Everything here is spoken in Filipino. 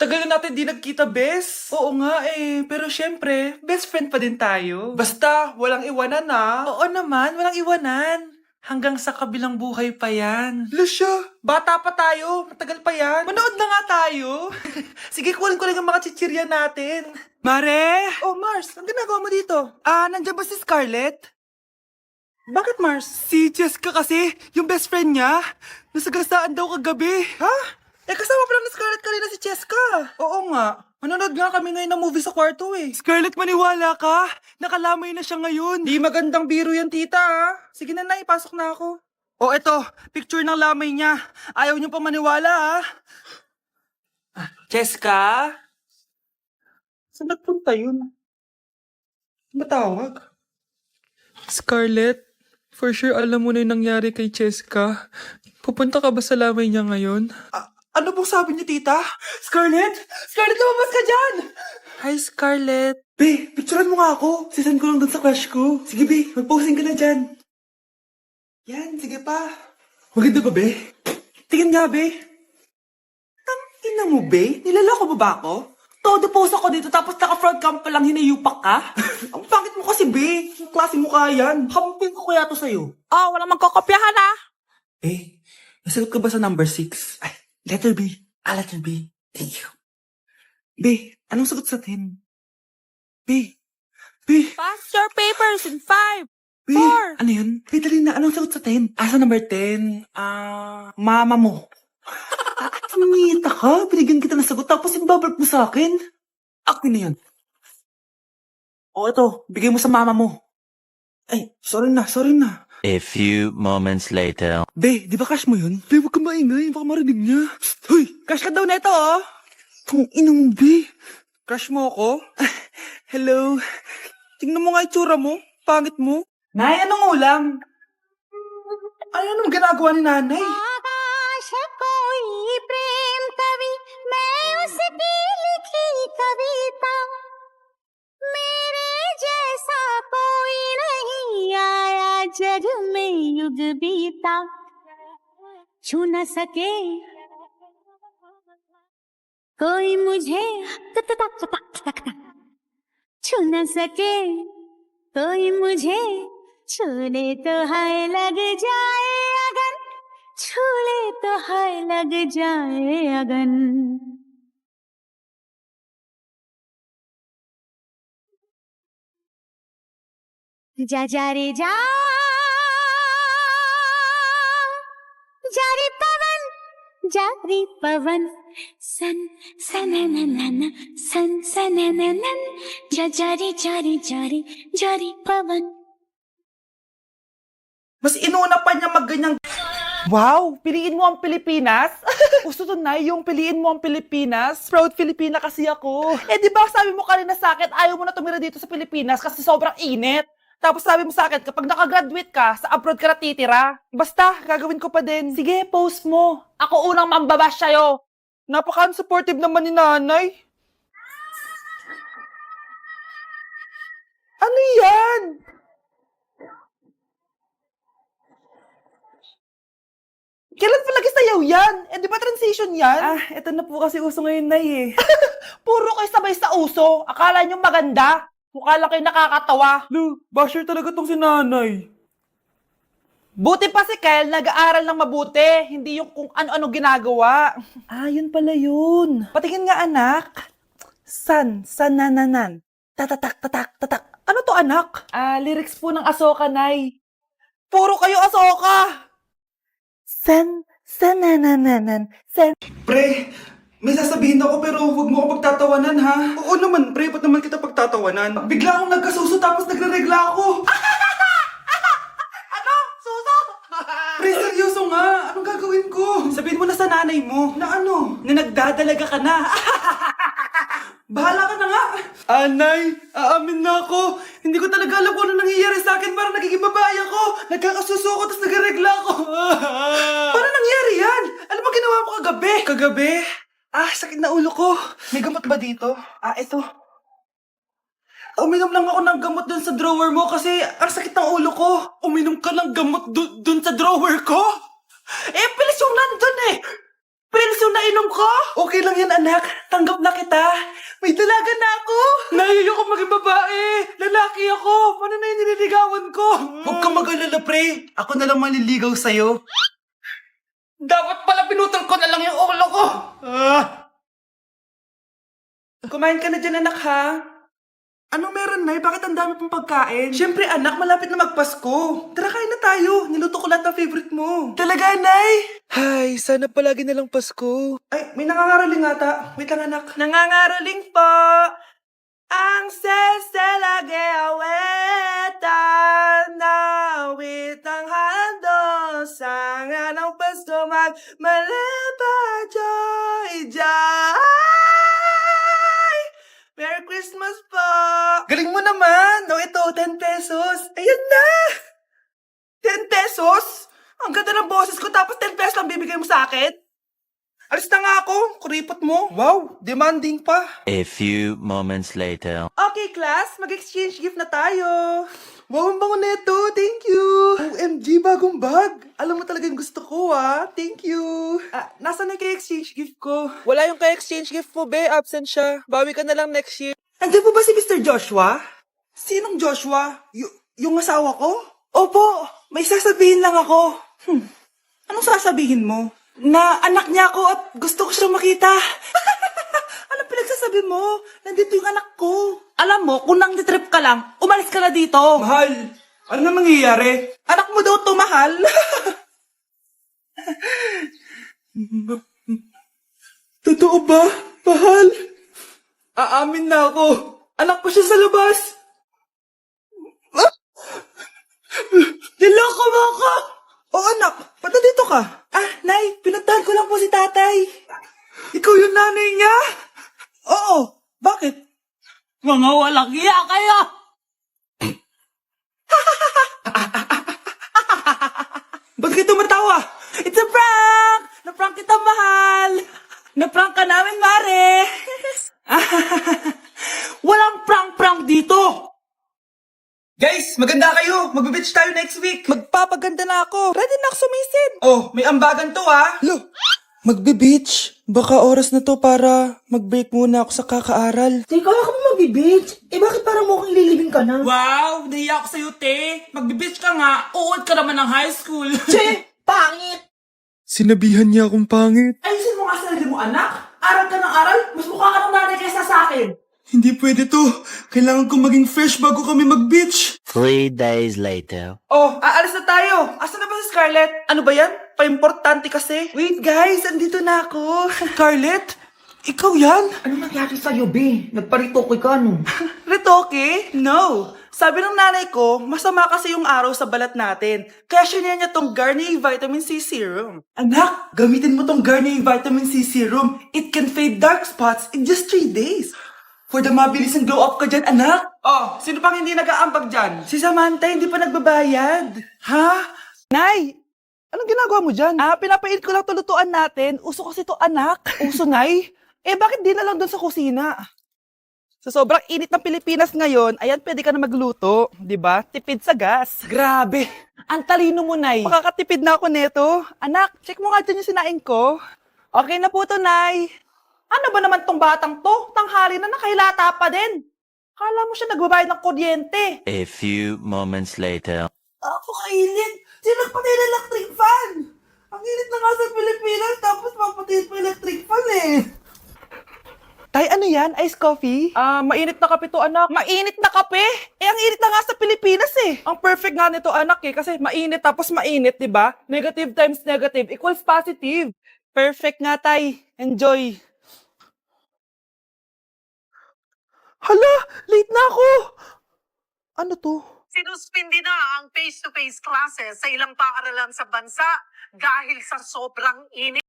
Tagal na natin di nagkita, bes. Oo nga eh, pero syempre, best friend pa din tayo. Basta, walang iwanan na. Oo naman, walang iwanan. Hanggang sa kabilang buhay pa yan. Lucia, bata pa tayo. Matagal pa yan. Manood na nga tayo. Sige, kunin ko lang ang mga chichirya natin. Mare! Oh, Mars, ang ginagawa mo dito? Nandiyan ba si Scarlett? Bakit, Mars? Si Jessica kasi, yung best friend niya, nasagasaan daw kagabi. Ha? Kasama pala ni Scarlett kanina si Jessica. Oo nga. Manonood nga kami ngayon ng movie sa kwarto eh. Scarlett, maniwala ka. Nakalamay na siya ngayon. Di magandang biro yan, tita ha. Sige na, ipasok na ako. O eto, picture ng lamay niya. Ayaw niyo pa maniwala ha. Jessica? Saan nagpunta yun? Matawag? Scarlett, for sure alam mo na yung nangyari kay Jessica. Pupunta ka ba sa lamay niya ngayon? Ano pong sabi niyo, tita? Scarlett! Scarlett, lumabas ka dyan! Hi, Scarlett. Be, picturean mo nga ako. Sisend ko lang dun sa crush ko. Sige, be, mag-posing ka na dyan. Yan, sige pa. Maganda ba, be? Tingin nga, be. Ina mo, be? Nilaloko mo ba ako? Todo post ako dito tapos naka-front cam pa lang hinayupak ka? Ang pangit mo kasi, be. Yung klase mo kaya yan. Hamping ko kaya to sa'yo. Oh, walang magkokopyahan ah. Nasagot ka ba sa number 6? Ay, letter B. Letter B. Thank you. B, anong sagot sa 10? B. Pass your papers in 5. B, 4. ano yun? B, dali na. Anong sagot sa 10? Sa number 10, mama mo. Tumita ka? Binigyan kita ng sagot tapos ibabalik mo sa akin? Akin na yun. O, ito. Bigay mo sa mama mo. Ay, sorry na. A few moments later. Be, di ba crush mo yun? Be, huwag ka maingay. Baka marinig niya. Hoy, crush ka daw na ito, oh. Kung inong, Be. Crush mo ako? Hello. Tingnan mo nga itsura mo. Pangit mo. Nay, anong ulam? Ay, anong ginagawa ni nanay? आकाश कोई प्रेम कवि मैं उसकी लिखी कविता मेरे जैसा कोई नहीं आया जग में युग बीता छू न सके कोई मुझे छू न सके कोई मुझे छूने तो है लग जाए अगन छूले तो है लग जाए अगन जा जा रे जा जारी पवन सन सनननन सन सनननन जा जारी जारी जारी जारी पवन. Mas inuna pa niya magganyang... Wow! Piliin mo ang Pilipinas? Gusto to na yung piliin mo ang Pilipinas? Proud Filipina kasi ako. Di ba sabi mo kanina sa akin, ayaw mo na tumira dito sa Pilipinas kasi sobrang init. Tapos sabi mo sa akin, kapag nakagraduate ka, sa abroad ka na titira. Basta, gagawin ko pa din. Sige, post mo. Ako unang mambabash sa'yo. Napaka-supportive naman ni nanay. Ano yan? Kailan pa lagi sayaw yan? Di ba transition yan? Eto na po kasi uso ngayon, Nay eh. Puro kayo sabay sa uso. Akala nyo maganda. Mukha lang kayo nakakatawa. Lu, basher talaga tong si nanay. Buti pa si Kyle, nag-aaral ng mabuti. Hindi yung kung ano-ano ginagawa. Yun pala yun. Patingin nga, anak. Sanananan. Tatak. Ano to, anak? Lyrics po ng Asoka, Nay. Puro kayo Asoka. Sanananan. Pre, may sasabihin ako pero huwag mo ako pagtatawanan ha. Oo naman pre, ba't naman kita pagtatawanan? Bigla akong nagkasuso tapos nagre-regla ako. Ano? Suso? Pre, seryoso nga. Anong gagawin ko? Sabihin mo na sa nanay mo. Na ano? Na nagdadalaga ka na. Bahala ka na nga. Anay, aamin na ako. Hindi ko talaga alam kung ano nangyayari sa akin. Parang nagiging babae ako. Nagkakasuso ako tapos nagregla ako. Paano nangyari yan? Ano ba ginawa mo kagabi? Kagabi? Sakit na ulo ko. May gamot ba dito? Ito. Uminom lang ako ng gamot dun sa drawer mo kasi ang sakit ng ulo ko. Uminom ka ng gamot dun sa drawer ko? Pilis yung nandun eh. Pills yung nainom ko? Okay lang yan, anak. Tanggap na kita. May dalaga na ako. Naiyo ko maging babae. Lalaki ako. Paano na yung nililigawan ko? Huwag kang mag-alala, pre. Ako na lang maliligaw sa'yo. Dapat pala pinutol ko na lang yung ulo ko. Kumain ka na dyan, anak, ha? Ano meron, Nay? Bakit ang dami pong pagkain? Siyempre, anak, malapit na magpasko. Tara, kain na tayo. Niluto ko lahat ng favorite mo. Talaga, Nay? Hay, sana palagi na lang Pasko. Ay, may nangangaraling ata. Wait lang, anak. Nangangaraling po. Ang seselage awetan na wit ng hando sa nga ng Pasko magmalapa joy joy. Merry Christmas po! Galing mo naman! No, ito, 10 pesos. Ayun na! 10 pesos? Ang ganda ng boses ko tapos 10 pesos lang bibigay mo sa akin? Alis na nga ako. Kuripot mo. Wow, demanding pa. A few moments later. Okay, class. Mag-exchange gift na tayo. Wow, ang bango neto. Thank you. OMG, bagong bag. Alam mo talaga yung gusto ko, ah. Thank you. Nasaan na yung kay-exchange gift ko? Wala yung kay-exchange gift mo, be. Absent siya. Bawi ka na lang next year. Nandiyan po ba si Mr. Joshua? Sinong Joshua? Yung asawa ko? Opo, may sasabihin lang ako. Anong sasabihin mo? Na anak niya ako at gusto ko siyang makita. Anong pinagsasabi mo? Nandito yung anak ko. Alam mo, kung nang trip ka lang, umalis ka na dito. Mahal, ano na mangyayari? Anak mo daw to, mahal. Totoo ba, mahal? Aamin na ako. Anak ko siya sa labas. Niloko mo ako! Oh, anak, ba't nandito ka? Nay, pinuntahan ko lang po si tatay. Ikaw yung nanay niya? Oo, bakit? Mga walang iya kayo! Ba't kayo tumatawa? It's a prank! Na-prank kita, mahal! Na-prank ka namin, Mare! Walang prank-prank dito! Guys, maganda kayo. Magbe-beach tayo next week. Magpapaganda na ako. Ready na ako sumisid. Oh, may ambagan to, ah. Lo, magbe-beach. Baka oras na to para mag-break muna ako sa kakaaral. Teka, wala ka ba mag-beach? Eh, bakit parang mukhang lilibing ka na? Wow, nahiya ako sa'yo, te. Magbe-beach ka nga. Uod ka naman ng high school. Che! Pangit! Sinabihan niya akong pangit. Ayusin mo nga sarili mo, anak. Aral ka ng aral. Mas mukha ka ng nanay kaysa sa akin. Hindi pwede to. Kailangan kong maging fresh bago kami mag-beach. 3 days later. Oh, aalis na tayo. Asan na ba si Scarlett? Ano ba yan? Pa-importante kasi. Wait guys, andito na ako. Scarlett? Ikaw yan? Ano nangyari sa'yo, be? Nagparitoke ka, no? Retoke? No. Sabi ng nanay ko, masama kasi yung araw sa balat natin. Kaya sinaya niya tong Garnier Vitamin C Serum. Anak, gamitin mo tong Garnier Vitamin C Serum. It can fade dark spots in just 3 days. For the mabilis and glow up ka dyan, anak. Oh, sino pang hindi nag-aambag dyan? Si Samantha, hindi pa nagbabayad. Ha? Nay, anong ginagawa mo dyan? Pinapait ko lang tulutuan natin. Uso kasi to, anak. Uso, Nay? Bakit di na lang doon sa kusina? Sa sobrang init ng Pilipinas ngayon, ayan, pwede ka na magluto. Di ba? Tipid sa gas. Grabe. Ang talino mo, Nay. Makakatipid na ako neto. Anak, check mo nga dyan yung sinaing ko. Okay na po to, Nay. Ano ba naman tong batang to? Tanghali na nakahilata pa din. Kala mo siya nagbabayad ng kuryente. A few moments later. Ako kainit. Sino patay na electric fan? Ang init na nga sa Pilipinas, tapos mapatay pa electric fan eh. Tay, ano yan? Ice coffee? Mainit na kape to, anak. Mainit na kape? Ang init na nga sa Pilipinas eh. Ang perfect nga nito, anak eh. Kasi mainit tapos mainit, di ba? Negative times negative equals positive. Perfect nga, tay. Enjoy. Hala, late na ako. Ano to? Sinuspindi na ang face-to-face classes sa ilang paaralan sa bansa dahil sa sobrang init.